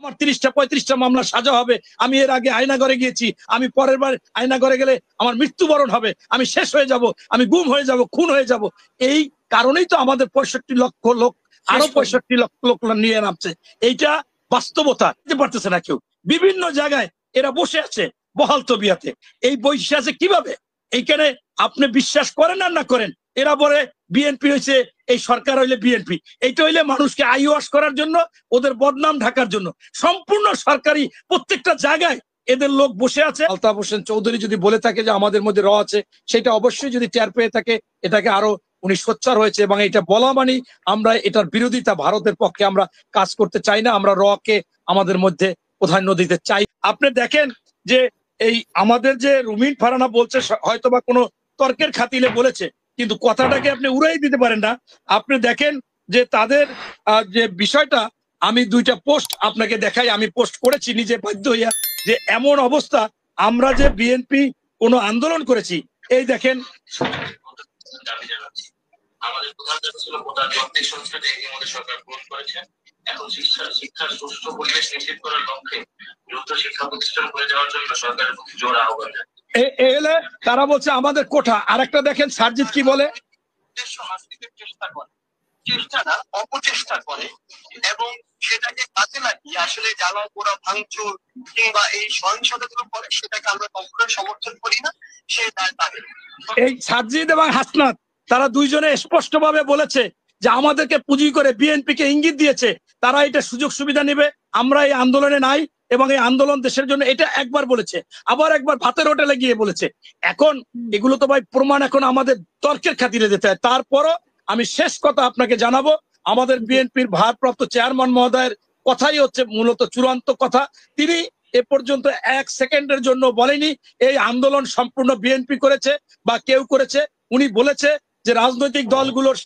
আমার 30-35টা মামলা সাজা হবে, আমি এর আগে আয়নাঘরে গিয়েছি, আমি পরের বার আয়নাঘরে গেলে আমার মৃত্যুবরণ হবে, আমি শেষ হয়ে যাব, আমি গুম হয়ে যাব, খুন হয়ে যাব। এই কারণেই তো আমাদের 65 লক্ষ লোক আরো 65 লক্ষ লোক নিয়ে নামছে। এইটা বাস্তবতা, দিতে পারতেছে না কেউ। বিভিন্ন জায়গায় এরা বসে আছে বহাল তবিয়াতে। এই বসে আছে কিভাবে? এইখানে আপনি বিশ্বাস করেন আর না করেন, এরা বলে বিএনপি হয়েছে, এই সরকার হইলে বিএনপি, এইটা হইলে মানুষকে আইওয়াশ করার জন্য, ওদের বদনাম ঢাকার জন্য। সম্পূর্ণ সরকারি প্রত্যেকটা জায়গায় এদের লোক বসে আছে। আলতাফ হোসেন চৌধুরী যদি বলে থাকে যে আমাদের মধ্যে র আছে, সেটা অবশ্যই যদি টের পেয়ে থাকে, এটাকে আরো উনি সোচ্চার হয়েছে। এবং এটা বলা মানে আমরা এটার বিরোধিতা, ভারতের পক্ষে আমরা কাজ করতে চাই না, আমরা রকে আমাদের মধ্যে প্রাধান্য দিতে চাই। আপনি দেখেন যে এই আমাদের যে রুমিন ফারহানা বলছে হয়তোবা কোনো তর্কের খাতিলে বলেছে, কিন্তু কথাটাকে আপনি উড়াই দিতে পারেন না। আপনি দেখেন যে তাদের যে বিষয়টা, আমি 2টা পোস্ট আপনাকে দেখাই, আমি পোস্ট করেছি নিজে বাধ্য হইয়া, যে এমন অবস্থা আমরা যে বিএনপি কোনো আন্দোলন করেছি। এই দেখেন, আমাদের প্রধান ছিল গণতান্ত্রিক সংস্কৃতি ইতিমধ্যে সরকার গ্রহণ করেছে। এখন শিক্ষার সুষ্ঠু পরিবেশ নিশ্চিত করার লক্ষ্যে দ্রুত শিক্ষা প্রতিষ্ঠান করে দেওয়ার জন্য সরকারের প্রতি জোর আহ্বান। এলে তারা বলছে আমাদের কোঠা। আরেকটা দেখেন সার্জিৎ কি বলে, চেষ্টা করে, চেষ্টা না অপচেষ্টা করে, এবং সেটাকে কাজে লাগিয়ে আসলে জ্বালা পোড়া ভাঙচুর কিংবা এই সহিংসতাগুলো করে, সেটাকে আমরা কখনোই সমর্থন করি না। সে এই সার্জিৎ এবং হাসনাত তারা দুইজনে স্পষ্টভাবে বলেছে যে আমাদেরকে পুঁজি করে বিএনপি কে ইঙ্গিত দিয়েছে তারা এটা সুযোগ সুবিধা নেবে, আমরা এই আন্দোলনে নাই এবং এই আন্দোলন দেশের জন্য। এটা একবার বলেছে, আবার একবার ভাতের হোটেলে গিয়ে বলেছে। এখন এগুলো তো ভাই প্রমাণ এখন আমাদের তর্কের খাতিরে দিতে হয়। তারপরও আমি শেষ কথা আপনাকে জানাবো, আমাদের বিএনপির ভারপ্রাপ্ত চেয়ারম্যান মহোদয়ের কথাই হচ্ছে মূলত চূড়ান্ত কথা। তিনি এ পর্যন্ত 1 সেকেন্ডের জন্য বলেনি এই আন্দোলন সম্পূর্ণ বিএনপি করেছে বা কেউ করেছে। উনি বলেছে যে রাজনৈতিক দলগুলোর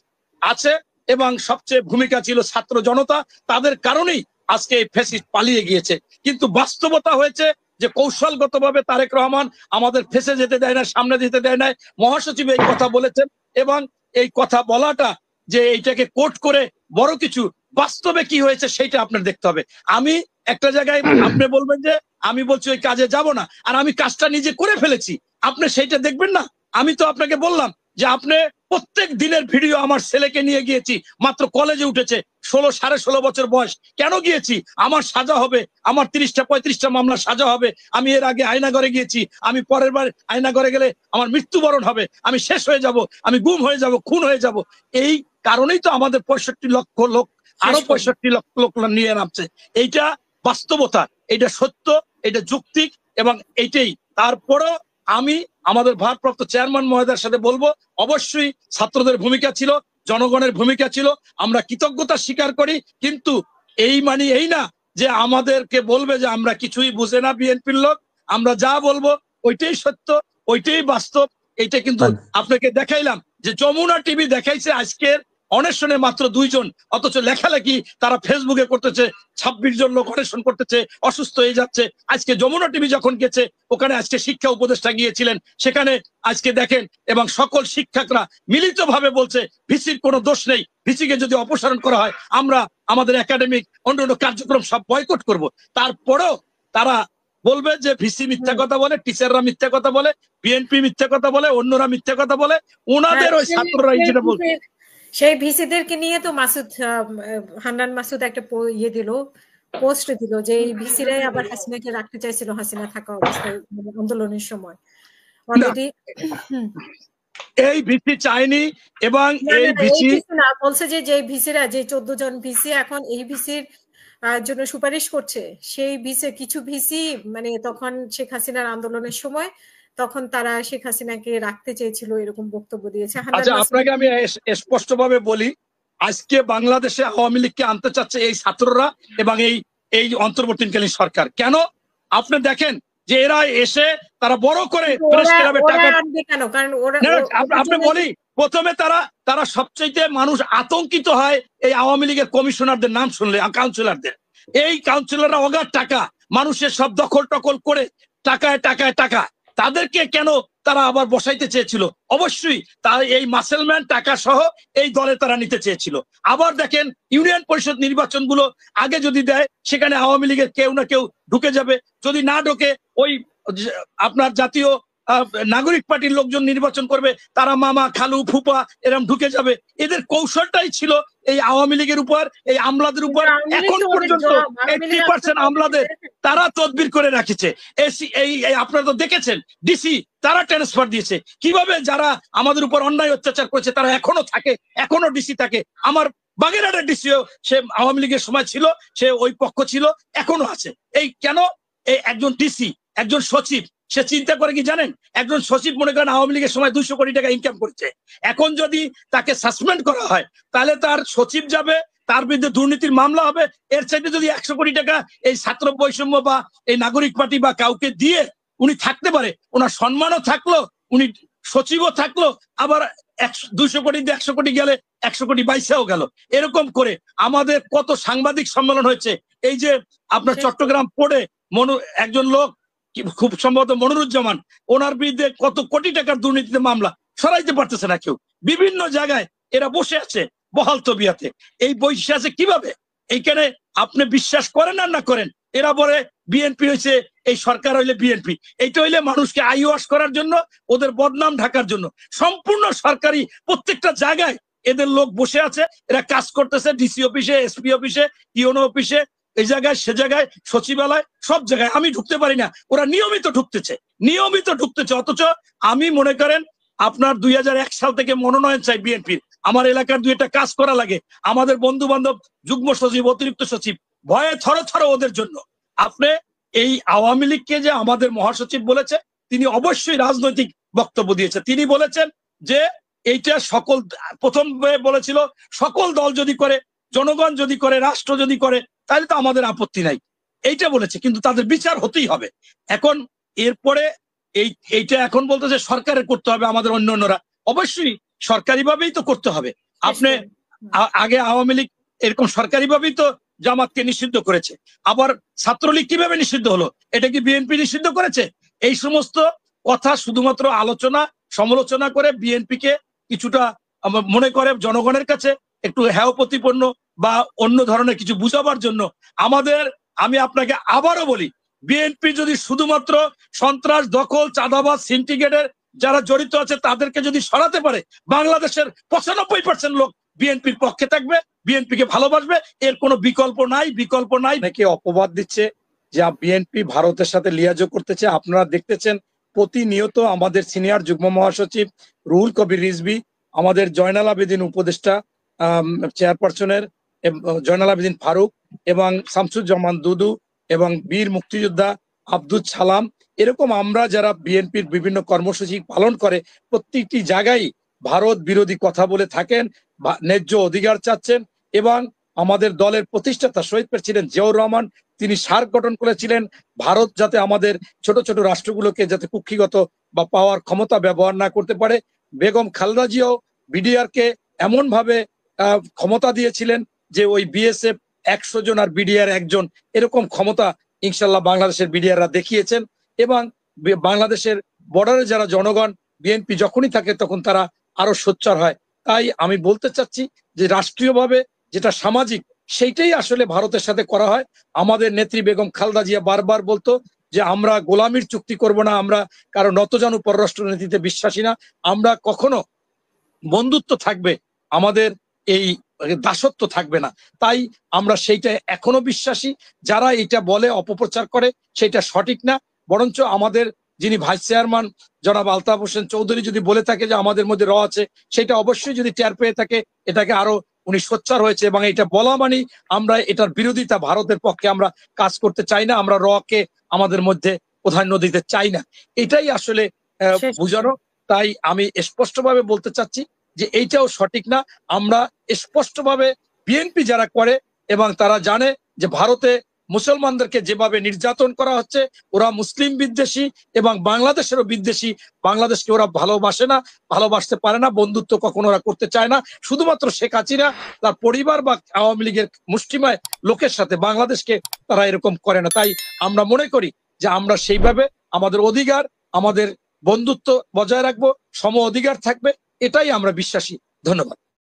আছে এবং সবচেয়ে ভূমিকা ছিল ছাত্র জনতা, তাদের কারণেই আজকে এই ফ্যাসিস্ট পালিয়ে গিয়েছে। কিন্তু বাস্তবতা হয়েছে যে কৌশলগতভাবে তারেক রহমান আমাদের ফেসে যেতে দেয় না, সামনে যেতে দেয় না। মহাসচিব এই কথা বলেছেন, এবং এই কথা বলাটা যে এইটাকে কোট করে বড় কিছু, বাস্তবে কি হয়েছে সেটা আপনার দেখতে হবে। আমি একটা জায়গায় আপনি বলবেন যে আমি বলছি ওই কাজে যাব না, আর আমি কাজটা নিজে করে ফেলেছি, আপনি সেইটা দেখবেন না। আমি তো আপনাকে বললাম যে আপনি প্রত্যেক দিনের ভিডিও, আমার ছেলেকে নিয়ে গিয়েছি, মাত্র কলেজে উঠেছে, 16-16.5 বছর বয়স। কেন গিয়েছি? আমার সাজা হবে, আমার 30-35টা মামলা সাজা হবে, আমি এর আগে আয়নাঘরে গিয়েছি, আমি পরের বার আয়নাঘরে গেলে আমার মৃত্যুবরণ হবে, আমি শেষ হয়ে যাব, আমি গুম হয়ে যাব, খুন হয়ে যাব। এই কারণেই তো আমাদের 65 লক্ষ লোক আরো 65 লক্ষ লোক নিয়ে নামছে। এইটা বাস্তবতা, এটা সত্য, এটা যৌক্তিক, এবং এইটাই। তারপরও আমি আমাদের ভারপ্রাপ্ত চেয়ারম্যান মহোদয়ের সাথে বলবো, অবশ্যই ছাত্রদের ভূমিকা ছিল, জনগণের ভূমিকা ছিল, আমরা কৃতজ্ঞতা স্বীকার করি। কিন্তু এই মানে এই না যে আমাদেরকে বলবে যে আমরা কিছুই বুঝে না বিএনপির লোক, আমরা যা বলবো ওইটাই সত্য, ওইটাই বাস্তব। এইটা কিন্তু আপনাকে দেখাইলাম যে যমুনা টিভি দেখাইছে আজকের অনশনে মাত্র 2 জন, অথচ লেখালেখি তারা ফেসবুকে করতেছে 26 জন লোক অনশন করতেছে, অসুস্থ হয়ে যাচ্ছে। আজকে যমুনা টিভি যখন গেছে, ওখানে আজকে শিক্ষা উপদেষ্টা গিয়েছিলেন, সেখানে আজকে দেখেন এবং সকল শিক্ষকরা মিলিতভাবে বলছে ভিসির কোনো দোষ নেই, ভিসিকে যদি অপসারণ করা হয় আমরা আমাদের একাডেমিক অন্যান্য কার্যক্রম সব বয়কট করব। তারপরেও তারা বলবে যে ভিসি মিথ্যা কথা বলে, টিচাররা মিথ্যা কথা বলে, বিএনপি মিথ্যা কথা বলে, অন্যরা মিথ্যা কথা বলে, ওনাদের ওই ছাত্ররা যেটা বলছে। সেই ভিসিদেরকে নিয়ে তো হান্নান মাসুদ একটা পোস্ট দিল যে এই ভিসিরাই আবার হাসিনাকে রাখতে চাইছিল হাসিনা থাকা অবস্থায় আন্দোলনের সময়। অলরেডি এই ভিসি চাইনি, এবং এই ভিসি না বলছে যে ভিসিরা, যে 14 জন ভিসি এখন এই ভিসির জন্য সুপারিশ করছে, সেই ভিসি কিছু ভিসি মানে তখন শেখ হাসিনার আন্দোলনের সময় তখন তারা শেখ হাসিনাকে রাখতে চেয়েছিল, এরকম বক্তব্য দিয়েছে। আচ্ছা, আপনাকে আমি স্পষ্টভাবে বলি, আজকে বাংলাদেশে আওয়ামী লীগকে আনতে চাচ্ছে এই ছাত্ররা এবং এই অন্তর্বর্তীকালীন সরকার। কেন? আপনি দেখেন যে এরা এসে তারা বড় করে প্রেস ক্লাবে টাকা কেন, কারণ আপনি বলি প্রথমে তারা সবচেয়ে মানুষ আতঙ্কিত হয় এই আওয়ামী লীগের কমিশনারদের নাম শুনলে, কাউন্সিলরদের। এই কাউন্সিলররা অগাধ টাকা মানুষের সব দখল টকল করে টাকায় টাকায় টাকা, তাদেরকে কেন তারা আবার বসাইতে চেয়েছিল। অবশ্যই তার এই মাসেলম্যান টাকা সহ এই দলে তারা নিতে চেয়েছিল। আবার দেখেন ইউনিয়ন পরিষদ নির্বাচনগুলো আগে যদি দেয়, সেখানে আওয়ামী লীগের কেউ না কেউ ঢুকে যাবে। যদি না ঢোকে, ওই আপনার জাতীয় নাগরিক পার্টির লোকজন নির্বাচন করবে, তারা মামা খালু ফুপা এরকম ঢুকে যাবে। এদের কৌশলটাই ছিল এই আওয়ামী লীগের উপর, এই আমলাদের উপর। এখন পর্যন্ত 80% আমলাদের তারা তদবির করে রাখেছে। এই আপনারা তো দেখেছেন, ডিসি তারা ট্রান্সফার দিয়েছে। কিভাবে যারা আমাদের উপর অন্যায় অত্যাচার করেছে তারা এখনো থাকে, এখনো ডিসি থাকে। আমার বাগেরহাটের ডিসিও সে আওয়ামী লীগের সময় ছিল, সে ওই পক্ষ ছিল, এখনো আছে। এই কেন? এই একজন ডিসি, একজন সচিব, সে চিন্তা করে কি জানেন? একজন সচিব মনে করেন আওয়ামী লীগের সময় 200 কোটি টাকা ইনকাম করছে, এখন যদি তাকে সাসপেন্ড করা হয় তাহলে তার সচিব যাবে, তার বিরুদ্ধে দুর্নীতির মামলা হবে। এর চাইতে যদি 100 কোটি টাকা এই ছাত্র বৈষম্য বা এই নাগরিক পার্টি বা কাউকে দিয়ে উনি থাকতে পারে, ওনার সম্মানও থাকলো, উনি সচিবও থাকলো, আবার 200 কোটি দিয়ে 100 কোটি গেলে 100 কোটি বাইশেও গেল। এরকম করে আমাদের কত সাংবাদিক সম্মেলন হয়েছে। এই যে আপনার চট্টগ্রাম পড়ে একজন লোক, খুব সম্ভবত মনিরুজ্জামান, ওনার বিরুদ্ধে কত কোটি টাকার দুর্নীতিতে মামলা, সরাইতে পারতেছে না কেউ। বিভিন্ন জায়গায় এরা বসে আছে বহাল তবিয়াতে। এই বসে আছে কিভাবে? এইখানে আপনি বিশ্বাস করেন আর না করেন, এরা বলে বিএনপি হয়েছে, এই সরকার হইলে বিএনপি। এইটা হইলে মানুষকে আইওয়াশ করার জন্য, ওদের বদনাম ঢাকার জন্য। সম্পূর্ণ সরকারি প্রত্যেকটা জায়গায় এদের লোক বসে আছে, এরা কাজ করতেছে। ডিসি অফিসে, এসপি অফিসে, ইউনো অফিসে, এই জায়গায় সে জায়গায়, সচিবালয়, সব জায়গায়। আমি ঢুকতে পারি না, ওরা নিয়মিত ঢুকতেছে। অথচ আমি মনে করেন আপনার 2001 সাল থেকে মনোনয়ন চাই বিএনপির। আমার এলাকার 2-1টা কাজ করা লাগে। আমাদের বন্ধু বান্ধব, যুগ্ম সচিব, অতিরিক্ত সচিব ভয়ে থরথর ওদের জন্য। আপনি এই আওয়ামী লীগকে যে আমাদের মহাসচিব বলেছে, তিনি অবশ্যই রাজনৈতিক বক্তব্য দিয়েছে। তিনি বলেছেন যে এইটা সকল, প্রথম বলেছিল সকল দল যদি করে, জনগণ যদি করে, রাষ্ট্র যদি করে, তাহলে তো আমাদের আপত্তি নাই, এইটা বলেছে। কিন্তু তাদের বিচার হতেই হবে। এখন এরপরে এইটা এখন বলতেছে সরকারের করতে হবে, আমাদের অন্যরা অবশ্যই সরকারি ভাবেই তো করতে হবে। আপনি আগে আওয়ামী লীগ এরকম সরকারি ভাবেই তো জামাতকে নিষিদ্ধ করেছে, আবার ছাত্রলীগ কিভাবে নিষিদ্ধ হলো? এটা কি বিএনপি নিষিদ্ধ করেছে? এই সমস্ত কথা শুধুমাত্র আলোচনা সমালোচনা করে বিএনপিকে কিছুটা মনে করে জনগণের কাছে একটু হেয় প্রতিপন্ন বা অন্য ধরনের কিছু বুঝাবার জন্য আমাদের, আমি আপনাকে আবারও বলি, বিএনপি যদি শুধুমাত্র সন্ত্রাস, দখল, চাঁদাবাজ, সিন্ডিকেটের যারা জড়িত আছে তাদেরকে যদি সরাতে পারে, বাংলাদেশের 95% লোক বিএনপির পক্ষে থাকবে, বিএনপিকে ভালোবাসবে। এর কোনো বিকল্প নাই। নাকি অপবাদ দিচ্ছে যে বিএনপি ভারতের সাথে লিয়াজো করতেছে। আপনারা দেখতেছেন প্রতিনিয়ত আমাদের সিনিয়র যুগ্ম মহাসচিব রুহুল কবির রিজভী, আমাদের জয়নাল আবেদিন উপদেষ্টা চেয়ারপারসনের জয়নাল আবেদিন ফারুক, এবং শামসুজ্জামান দুদু, এবং বীর মুক্তিযোদ্ধা আব্দুল সালাম, এরকম আমরা যারা বিএনপির বিভিন্ন কর্মসূচি পালন করে প্রত্যেকটি জায়গায় ভারত বিরোধী কথা বলে থাকেন, ন্যায্য অধিকার চাচ্ছেন। এবং আমাদের দলের প্রতিষ্ঠাতা শহীদ প্রেসিডেন্ট জিয়াউর রহমান, তিনি সার্ক গঠন করেছিলেন ভারত যাতে আমাদের ছোট ছোট রাষ্ট্রগুলোকে যাতে কুক্ষিগত বা পাওয়ার ক্ষমতা ব্যবহার না করতে পারে। বেগম খালেদা জিয়াও বিডিআরকে এমন ভাবে ক্ষমতা দিয়েছিলেন যে ওই বিএসএফ 100 জন আর বিডিআর 1 জন, এরকম ক্ষমতা ইনশাল্লাহ বাংলাদেশের বিডিআররা দেখিয়েছেন। এবং বাংলাদেশের বর্ডারে যারা জনগণ, বিএনপি যখনই থাকে তখন তারা আরো সোচ্চার হয়। তাই আমি বলতে চাচ্ছি যে রাষ্ট্রীয়ভাবে যেটা সামাজিক, সেইটাই আসলে ভারতের সাথে করা হয়। আমাদের নেত্রী বেগম খালেদা জিয়া বারবার বলতো যে আমরা গোলামির চুক্তি করব না, আমরা কারো নতজানু পররাষ্ট্রনীতিতে বিশ্বাসী না, আমরা কখনো বন্ধুত্ব থাকবে, আমাদের এই দাসত্ব থাকবে না। তাই আমরা সেইটা এখনো বিশ্বাসী। যারা এটা বলে, অপপ্রচার করে, সেটা সঠিক না। বরঞ্চ আমাদের যিনি ভাইস চেয়ারম্যান জনাব আলতাফ হোসেন চৌধুরী যদি বলে থাকে যে আমাদের মধ্যে র আছে, সেটা অবশ্যই যদি টের পেয়ে থাকে, এটাকে আরো উনি সোচ্চার হয়েছে। এবং এটা বলা মানে আমরা এটার বিরোধিতা, ভারতের পক্ষে আমরা কাজ করতে চাই না, আমরা রকে আমাদের মধ্যে প্রাধান্য দিতে চাই না, এটাই আসলে বুঝানো। তাই আমি স্পষ্টভাবে বলতে চাচ্ছি যে এইটাও সঠিক না। আমরা স্পষ্টভাবে বিএনপি যারা করে এবং তারা জানে যে ভারতে মুসলমানদেরকে যেভাবে নির্যাতন করা হচ্ছে, ওরা মুসলিম বিদ্বেষী এবং বাংলাদেশেরও বিদ্বেষী। বাংলাদেশকে ওরা ভালোবাসে না, ভালোবাসতে পারে না, বন্ধুত্ব কখনো ওরা করতে চায় না। শুধুমাত্র শেখ হাসিনা, তার পরিবার বা আওয়ামী লীগের মুষ্টিমেয় লোকের সাথে বাংলাদেশকে তারা এরকম করে না। তাই আমরা মনে করি যে আমরা সেইভাবে আমাদের অধিকার, আমাদের বন্ধুত্ব বজায় রাখবো, সম অধিকার থাকবে, এটাই আমরা বিশ্বাসী। ধন্যবাদ।